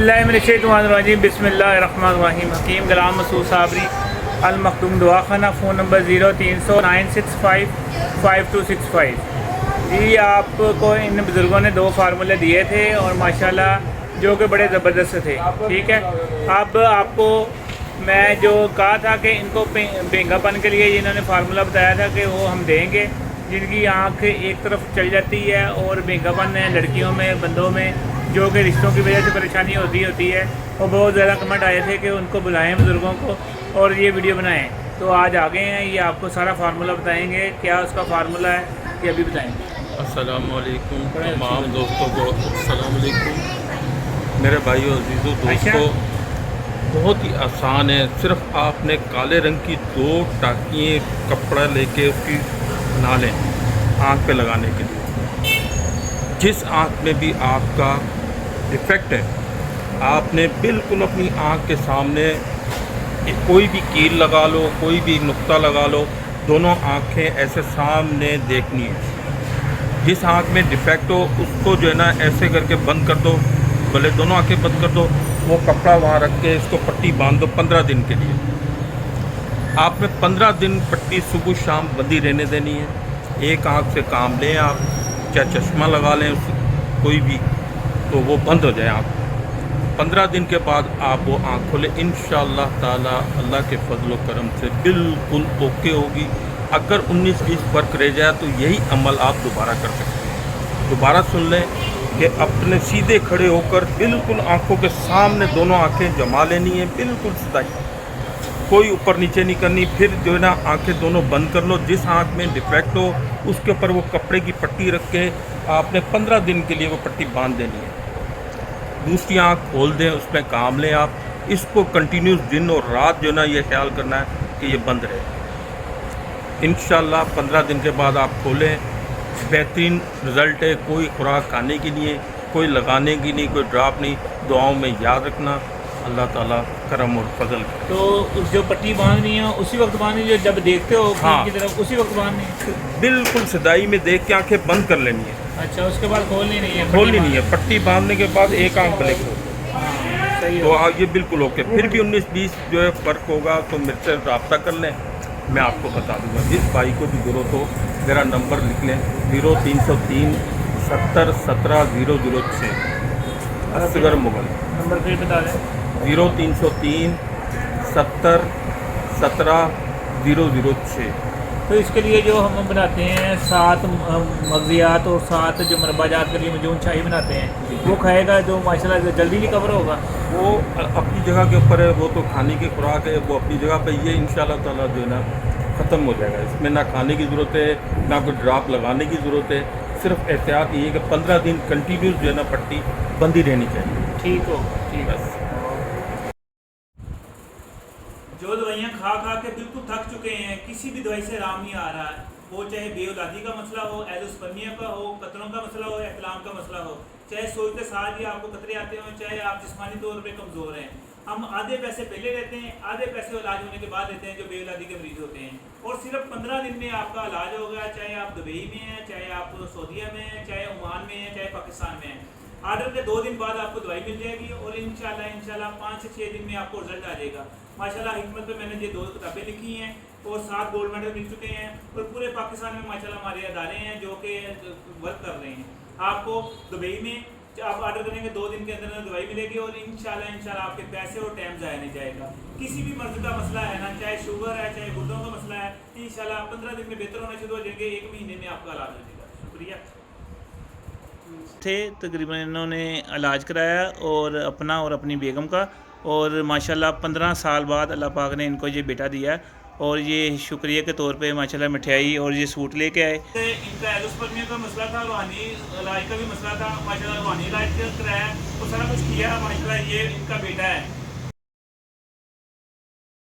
बिस्मिल्लाहिर्रहमानिर्रहीम बिस्मिल्लाहिर्रहमानिर्रहीम हकीम गुलाम मसूद साबरी अल मखदूम दवाखाना, फ़ोन नंबर 0309655265। जी, आपको इन बुज़ुर्गों ने 2 फार्मूले दिए थे और माशाल्लाह जो कि बड़े ज़बरदस्त थे। ठीक है, अब आपको मैं जो कहा था कि इनको बेंगापन के लिए इन्होंने फार्मूला बताया था कि वो हम देंगे, जिनकी आँख एक तरफ चल जाती है और बेंगापन है लड़कियों में, बंदों में, जो कि रिश्तों की वजह से परेशानी होती है। और बहुत ज़्यादा कमेंट आए थे कि उनको बुलाएं बुज़ुर्गों को और ये वीडियो बनाएं। तो आज आ गए हैं, ये आपको सारा फार्मूला बताएंगे, क्या उसका फार्मूला है ये अभी बताएंगे। अस्सलामु अलैकुम तमाम दोस्तों को, अस्सलामु अलैकुम मेरे भाइयों अजीज़ों दोस्तों। बहुत ही आसान है, सिर्फ आपने काले रंग की 2 टाकियाँ कपड़ा लेके उसकी बना लें आँख पे लगाने के लिए। जिस आँख में भी आपका डिफेक्ट है, आपने बिल्कुल अपनी आँख के सामने कोई भी कील लगा लो, कोई भी नुक्ता लगा लो, दोनों आँखें ऐसे सामने देखनी है। जिस आँख में डिफेक्ट हो उसको जो है ना ऐसे करके बंद कर दो, भले दोनों आँखें बंद कर दो, वो कपड़ा वहाँ रख के इसको पट्टी बांध दो 15 दिन के लिए। आपने 15 दिन पट्टी सुबह शाम बंदी रहने देनी है। एक आँख से काम लें आप, चाहे चश्मा लगा लें कोई भी, तो वो बंद हो जाए आँख। 15 दिन के बाद आप वो आँख खोलें, इंशाअल्लाह ताला अल्लाह के फजल व करम से बिल्कुल ओके होगी। अगर 19-20 फ़र्क रह जाए तो यही अमल आप दोबारा कर सकते हैं। दोबारा सुन लें कि अपने सीधे खड़े होकर बिल्कुल आँखों के सामने दोनों आँखें जमा लेनी है, बिल्कुल सीधाई, कोई ऊपर नीचे नहीं करनी। फिर जो है ना आंखें दोनों बंद कर लो। जिस आंख में डिफेक्ट हो उसके ऊपर वो कपड़े की पट्टी रख के आपने 15 दिन के लिए वो पट्टी बांध देनी है। दूसरी आंख खोल दें, उसमें काम लें आप। इसको कंटिन्यूस दिन और रात जो है ना ये ख्याल करना है कि ये बंद रहे। इंशाल्लाह 15 दिन के बाद आप खोलें, बेहतरीन रिज़ल्ट है। कोई खुराक खाने की नहीं है, कोई लगाने की नहीं, कोई ड्रॉप नहीं। दुआओं में याद रखना, अल्लाह ताला करम और फजल। तो जो पट्टी बांधनी है उसी वक्त बांधनी है जब देखते हो हाँ, की तरफ, उसी वक्त बांधनी है, बिल्कुल सिधाई में देख के आंखें बंद कर लेनी है। अच्छा, उसके बाद खोलनी नहीं है? खोलनी नहीं है। पट्टी बांधने के बाद एक आंख ब्लैक हो सही तो ये बिल्कुल ओके। फिर भी 19-20 जो है फ़र्क होगा तो मेरे से रब्ता कर लें, मैं आपको बता दूंगा। जिस भाई को भी ज़रूरत हो मेरा नंबर लिख लें, 0303 70 17 006, असगर मुगल। नंबर फिर बता दें। 0303 70 17 006। तो इसके लिए जो हम बनाते हैं 7 मगजियात और 7 जो मरबाजात के लिए मजून शाही बनाते हैं, वो खाएगा तो माशाल्लाह जल्दी रिकवर होगा। वो अपनी जगह के ऊपर है, वो तो खाने की खुराक है, वो अपनी जगह पे ये इंशाल्लाह ताला जो है ना ख़त्म हो जाएगा। इसमें ना खाने की ज़रूरत है, ना कोई ड्रॉप लगाने की ज़रूरत है। सिर्फ एहतियात ये है कि 15 दिन कंटिन्यूस जो है ना पट्टी बंदी रहनी चाहिए। ठीक हो, ठीक है। बस जो दवाइयाँ खा खा के बिल्कुल थक चुके हैं, किसी भी दवाई से आराम नहीं आ रहा है, वो चाहे बेऔलादी का मसला हो, एलोस्पर्मिया का हो, कतरों का मसला हो, एहतलाम का मसला हो, चाहे सोचते साथ ही आपको कतरे आते हों, चाहे आप जिस्मानी तौर पे कमज़ोर हैं। हम आधे पैसे पहले लेते हैं, आधे पैसे इलाज होने के बाद लेते हैं जो बेऔलादी के मरीज होते हैं। और सिर्फ 15 दिन में आपका इलाज होगा, चाहे आप दुबई में हैं, चाहे आप सऊदीया में हैं, चाहे ओमान में हैं, चाहे पाकिस्तान में हैं। आर्डर के 2 दिन बाद आपको दवाई मिल जाएगी और इंशाल्लाह 5 से 6 दिन में आपको रिजल्ट आ जाएगा। माशाल्लाह हिकमत पे मैंने ये 2 किताबें लिखी हैं और 7 गोल्ड मेडल मिल चुके हैं और पूरे पाकिस्तान में माशाल्लाह हमारे अदारे हैं जो कि वर्क कर रहे हैं। आपको दुबई में आप ऑर्डर करेंगे 2 दिन के अंदर दवाई मिलेगी और इंशाल्लाह आपके पैसे और टाइम ज़ाया नहीं जाएगा। किसी भी मर्ज का मसला है ना, चाहे शुगर है, चाहे गुर्दों का मसला है, इंशाल्लाह 15 दिन में बेहतर होना शुरू हो जाएंगे, 1 महीने में आपका इलाज हो जाएगा। शुक्रिया। थे तकरीबन इन्होंने इलाज कराया और अपना और अपनी बेगम का, और माशाल्लाह 15 साल बाद अल्लाह पाक ने इनको ये बेटा दिया और ये शुक्रिया के तौर पे माशाल्लाह मिठाई और ये सूट लेके आए। इनका एलोस्पर्मिया का मसला था, रूहानी इलाज का भी मसला था, माशाल्लाह रूहानी इलाज कराया और सारा कुछ किया। माशाल्लाह ये इनका बेटा है।